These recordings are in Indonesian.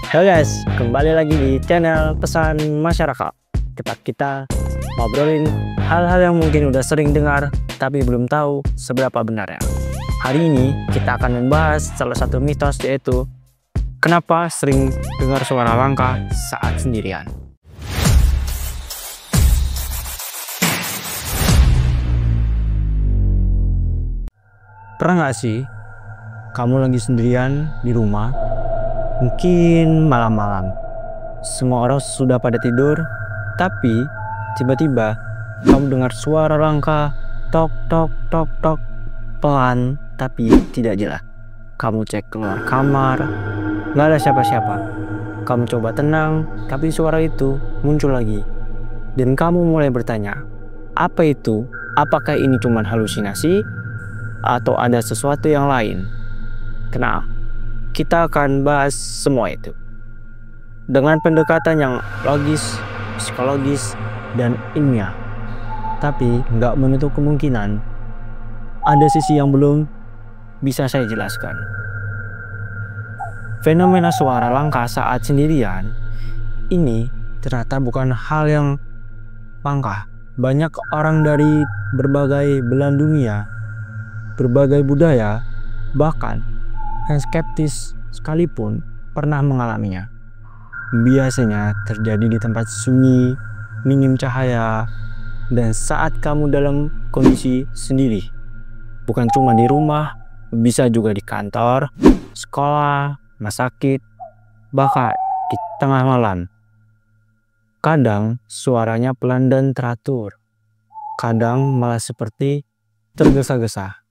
Halo guys, kembali lagi di channel Pesan Masyarakat. Tempat kita ngobrolin hal-hal yang mungkin udah sering dengar tapi belum tahu seberapa benarnya. Hari ini kita akan membahas salah satu mitos, yaitu kenapa sering dengar suara langka saat sendirian. Pernah gak sih kamu lagi sendirian di rumah, mungkin malam-malam, semua orang sudah pada tidur, tapi tiba-tiba kamu dengar suara langkah tok tok tok tok, pelan tapi tidak jelas. Kamu cek keluar kamar, nggak ada siapa-siapa. Kamu coba tenang, tapi suara itu muncul lagi. Dan kamu mulai bertanya, apa itu? Apakah ini cuma halusinasi? Atau ada sesuatu yang lain? Kenal, kita akan bahas semua itu dengan pendekatan yang logis, psikologis, dan ilmiah. Tapi nggak menutup kemungkinan ada sisi yang belum bisa saya jelaskan. Fenomena suara langka saat sendirian ini ternyata bukan hal yang langka. Banyak orang dari berbagai belahan dunia, berbagai budaya, bahkan yang skeptis sekalipun pernah mengalaminya. Biasanya terjadi di tempat sunyi, minim cahaya, dan saat kamu dalam kondisi sendiri. Bukan cuma di rumah, bisa juga di kantor, sekolah, rumah sakit, bahkan di tengah malam. Kadang suaranya pelan dan teratur, kadang malah seperti tergesa-gesa.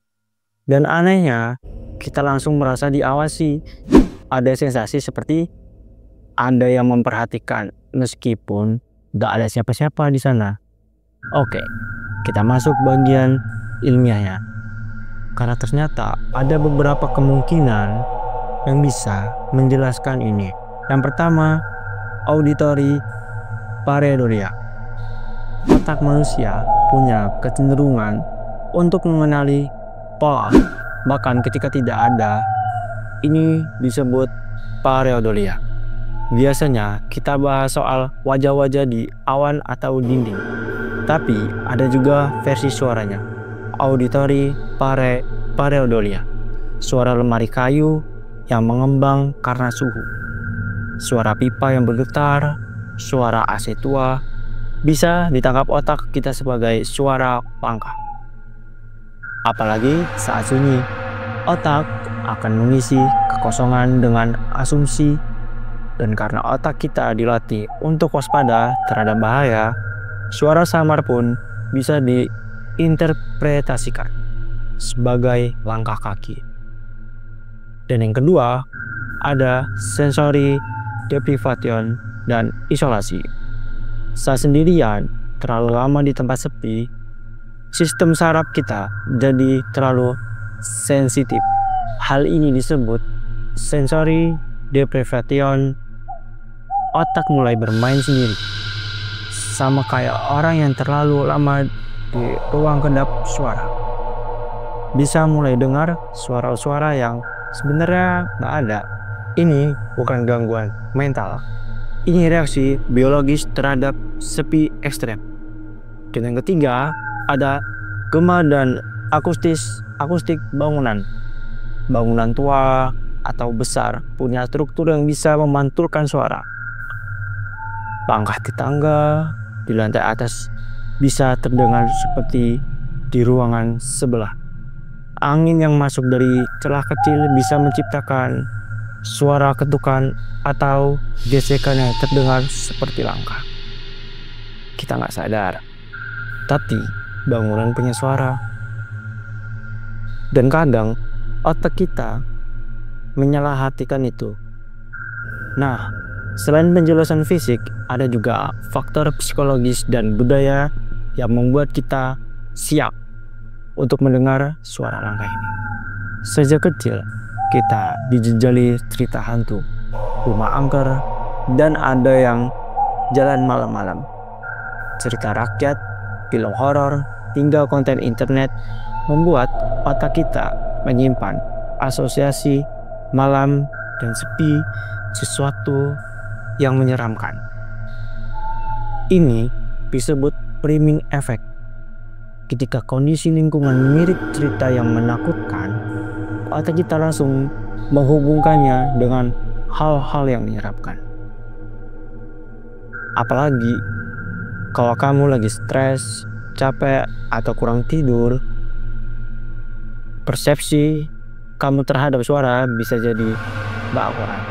Dan anehnya, kita langsung merasa diawasi. Ada sensasi seperti ada yang memperhatikan meskipun tidak ada siapa-siapa di sana. Oke, kita masuk bagian ilmiahnya. Karena ternyata ada beberapa kemungkinan yang bisa menjelaskan ini. Yang pertama, auditory pareidolia. Otak manusia punya kecenderungan untuk mengenali pola, bahkan ketika tidak ada. Ini disebut pareidolia. Biasanya kita bahas soal wajah-wajah di awan atau dinding, tapi ada juga versi suaranya, auditory pareidolia. Suara lemari kayu yang mengembang karena suhu, suara pipa yang bergetar, suara AC tua, bisa ditangkap otak kita sebagai suara langka. Apalagi saat sunyi, otak akan mengisi kekosongan dengan asumsi, dan karena otak kita dilatih untuk waspada terhadap bahaya, suara samar pun bisa diinterpretasikan sebagai langkah kaki. Dan yang kedua, ada sensory deprivation dan isolasi. Saat sendirian, terlalu lama di tempat sepi, sistem saraf kita jadi terlalu sensitif. Hal ini disebut sensory deprivation. Otak mulai bermain sendiri, sama kayak orang yang terlalu lama di ruang kedap suara. Bisa mulai dengar suara-suara yang sebenarnya nggak ada. Ini bukan gangguan mental, ini reaksi biologis terhadap sepi ekstrem. Dan yang ketiga, ada gema dan akustik bangunan. Bangunan tua atau besar punya struktur yang bisa memantulkan suara. Langkah di tangga di lantai atas bisa terdengar seperti di ruangan sebelah. Angin yang masuk dari celah kecil bisa menciptakan suara ketukan atau gesekan yang terdengar seperti langkah. Kita nggak sadar, tapi bangunan punya suara. Dan kadang otak kita menyalahartikan itu. Nah, selain penjelasan fisik, ada juga faktor psikologis dan budaya yang membuat kita siap untuk mendengar suara langkah ini. Sejak kecil, kita dijejali cerita hantu, rumah angker, dan ada yang jalan malam-malam. Cerita rakyat, film horor, hingga konten internet membuat otak kita menyimpan asosiasi malam dan sepi sesuatu yang menyeramkan. Ini disebut priming effect. Ketika kondisi lingkungan mirip cerita yang menakutkan, otak kita langsung menghubungkannya dengan hal-hal yang menyeramkan. Apalagi kalau kamu lagi stres, capek, atau kurang tidur, persepsi kamu terhadap suara bisa jadi bakaran.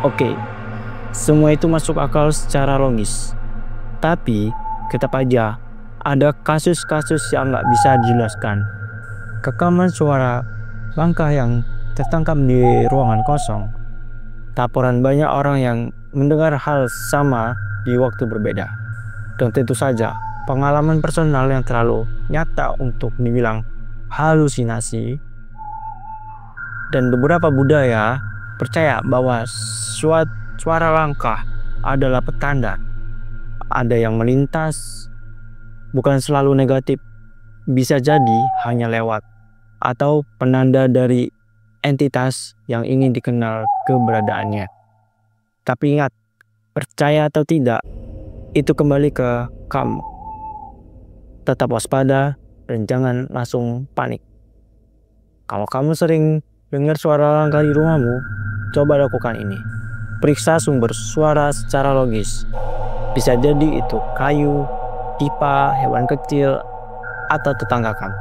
Oke, semua itu masuk akal secara logis. Tapi tetap aja ada kasus-kasus yang nggak bisa dijelaskan. Rekaman suara langkah yang tertangkap di ruangan kosong. Laporan banyak orang yang mendengar hal sama di waktu berbeda. Dan tentu saja pengalaman personal yang terlalu nyata untuk dibilang halusinasi. Dan beberapa budaya percaya bahwa suara langkah adalah petanda. Ada yang melintas, bukan selalu negatif, bisa jadi hanya lewat atau penanda dari entitas yang ingin dikenal keberadaannya. Tapi ingat, percaya atau tidak, itu kembali ke kamu. Tetap waspada dan jangan langsung panik. Kalau kamu sering dengar suara langkah di rumahmu, coba lakukan ini. Periksa sumber suara secara logis. Bisa jadi itu kayu, pipa, hewan kecil, atau tetangga kamu.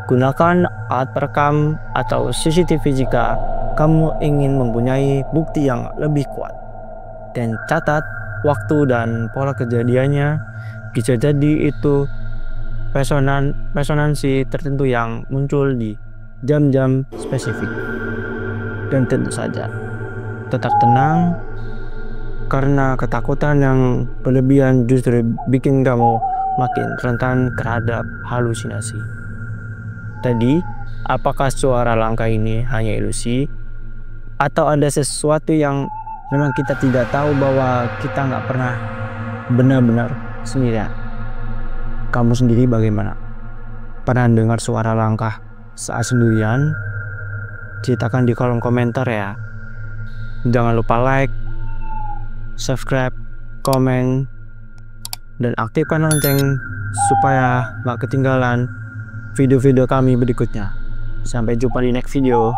Gunakan alat perekam atau CCTV jika kamu ingin mempunyai bukti yang lebih kuat. Dan catat waktu dan pola kejadiannya. Bisa jadi itu resonansi tertentu yang muncul di jam-jam spesifik. Dan tentu saja tetap tenang, karena ketakutan yang berlebihan justru bikin kamu makin rentan terhadap halusinasi. Tadi, apakah suara langkah ini hanya ilusi? Atau ada sesuatu yang memang kita tidak tahu bahwa kita nggak pernah benar-benar sendirian? Kamu sendiri bagaimana? Pernah dengar suara langkah saat sendirian? Ceritakan di kolom komentar ya. Jangan lupa like, subscribe, komen, dan aktifkan lonceng supaya gak ketinggalan video-video kami berikutnya. Sampai jumpa di next video.